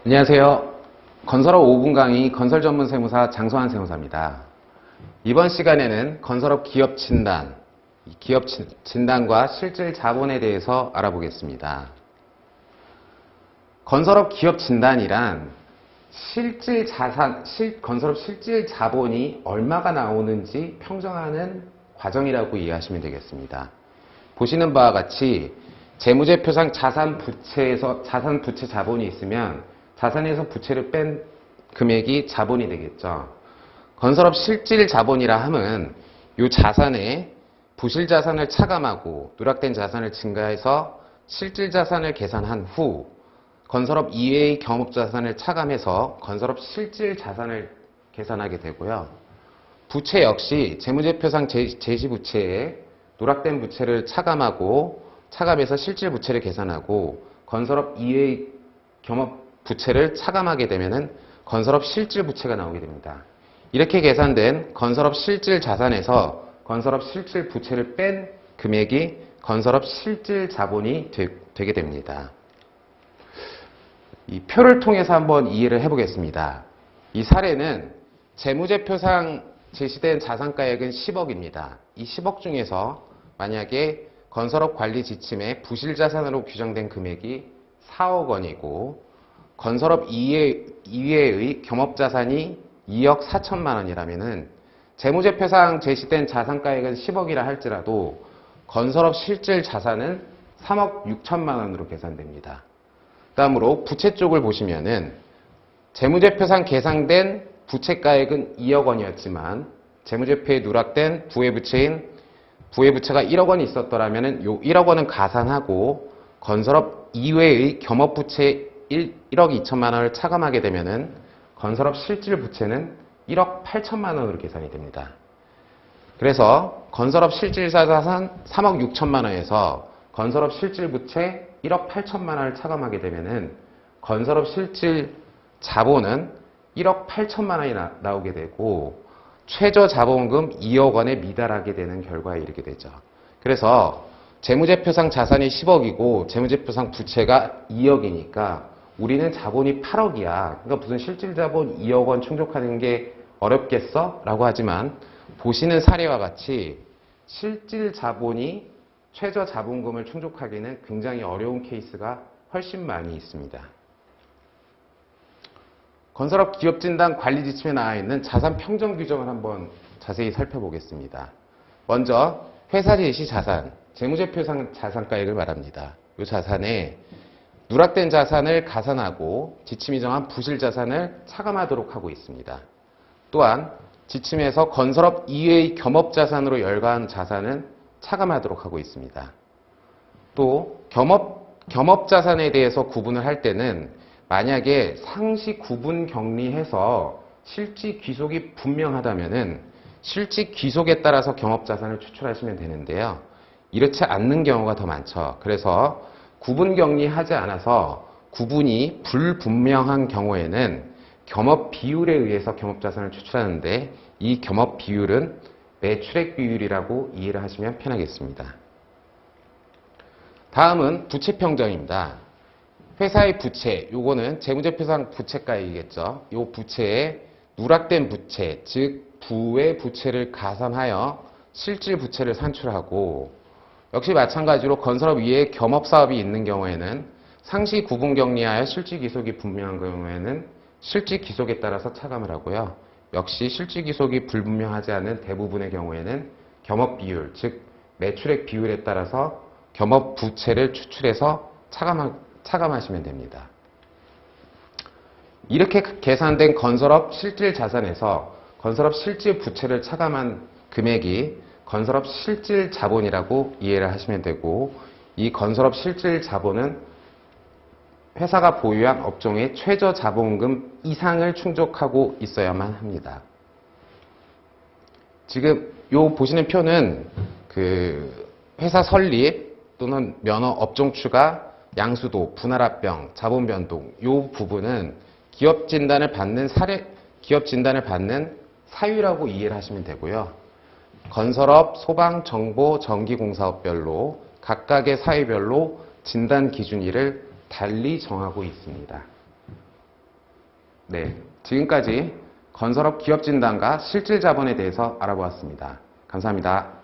안녕하세요. 건설업 5분 강의 건설 전문 세무사 장소환 세무사입니다. 이번 시간에는 건설업 기업 진단, 기업 진단과 실질 자본에 대해서 알아보겠습니다. 건설업 기업 진단이란 실질 자산, 건설업 실질 자본이 얼마가 나오는지 평정하는 과정이라고 이해하시면 되겠습니다. 보시는 바와 같이 재무제표상 자산 부채 자본이 있으면 자산에서 부채를 뺀 금액이 자본이 되겠죠. 건설업 실질 자본이라 함은 이 자산에 부실 자산을 차감하고 누락된 자산을 증가해서 실질 자산을 계산한 후 건설업 이외의 경업 자산을 차감해서 건설업 실질 자산을 계산하게 되고요. 부채 역시 재무제표상 제시 부채에 누락된 부채를 차감해서 실질 부채를 계산하고 건설업 이외의 경업 부채를 차감하게 되면은 건설업 실질 부채가 나오게 됩니다. 이렇게 계산된 건설업 실질 자산에서 건설업 실질 부채를 뺀 금액이 건설업 실질 자본이 되게 됩니다. 이 표를 통해서 한번 이해를 해보겠습니다. 이 사례는 재무제표상 제시된 자산가액은 10억입니다. 이 10억 중에서 만약에 건설업 관리 지침에 부실자산으로 규정된 금액이 4억 원이고 건설업 이외의 경업자산이 2억 4천만 원이라면은 재무제표상 제시된 자산가액은 10억이라 할지라도 건설업 실질 자산은 3억 6천만 원으로 계산됩니다. 다음으로 부채 쪽을 보시면은 재무제표상 계상된 부채가액은 2억 원이었지만 재무제표에 누락된 부회부채가 1억 원이 있었더라면은 요 1억 원은 가산하고 건설업 이외의 경업부채 1억 2천만 원을 차감하게 되면은 건설업 실질 부채는 1억 8천만 원으로 계산이 됩니다. 그래서 건설업 실질 자산 3억 6천만 원에서 건설업 실질 부채 1억 8천만 원을 차감하게 되면은 건설업 실질 자본은 1억 8천만 원이 나오게 되고 최저 자본금 2억 원에 미달하게 되는 결과에 이르게 되죠. 그래서 재무제표상 자산이 10억이고 재무제표상 부채가 2억이니까 우리는 자본이 8억이야. 그러니까 무슨 실질 자본 2억 원 충족하는 게 어렵겠어? 라고 하지만 보시는 사례와 같이 실질 자본이 최저 자본금을 충족하기는 굉장히 어려운 케이스가 훨씬 많이 있습니다. 건설업 기업진단 관리지침에 나와 있는 자산 평정 규정을 한번 자세히 살펴보겠습니다. 먼저 회사 제시 자산, 재무제표상 자산가액을 말합니다. 이 자산에 누락된 자산을 가산하고 지침이 정한 부실 자산을 차감하도록 하고 있습니다. 또한 지침에서 건설업 이외의 겸업 자산으로 열거한 자산은 차감하도록 하고 있습니다. 또 겸업 자산에 대해서 구분을 할 때는 만약에 상시 구분 격리해서 실지 귀속이 분명하다면은 실지 귀속에 따라서 겸업 자산을 추출하시면 되는데요. 이렇지 않는 경우가 더 많죠. 그래서 구분 격리하지 않아서 구분이 불분명한 경우에는 겸업 비율에 의해서 겸업 자산을 추출하는데 이 겸업 비율은 매출액 비율이라고 이해를 하시면 편하겠습니다. 다음은 부채 평정입니다. 회사의 부채, 요거는 재무제표상 부채가액이겠죠. 이 부채에 누락된 부채, 즉 부의 부채를 가산하여 실질 부채를 산출하고 역시 마찬가지로 건설업 위에 겸업사업이 있는 경우에는 상시 구분 격리하여 실질 기속이 분명한 경우에는 실질 기속에 따라서 차감을 하고요. 역시 실질 기속이 불분명하지 않은 대부분의 경우에는 겸업 비율, 즉 매출액 비율에 따라서 겸업 부채를 추출해서 차감하시면 됩니다. 이렇게 계산된 건설업 실질 자산에서 건설업 실질 부채를 차감한 금액이 건설업 실질 자본이라고 이해를 하시면 되고 이 건설업 실질 자본은 회사가 보유한 업종의 최저 자본금 이상을 충족하고 있어야만 합니다. 지금 요 보시는 표는 그 회사 설립 또는 면허 업종 추가, 양수도, 분할합병, 자본 변동 요 부분은 기업 진단을 받는 사유라고 이해를 하시면 되고요. 건설업, 소방, 정보, 전기공사업별로 각각의 사유별로 진단 기준일을 달리 정하고 있습니다. 네, 지금까지 건설업 기업 진단과 실질 자본에 대해서 알아보았습니다. 감사합니다.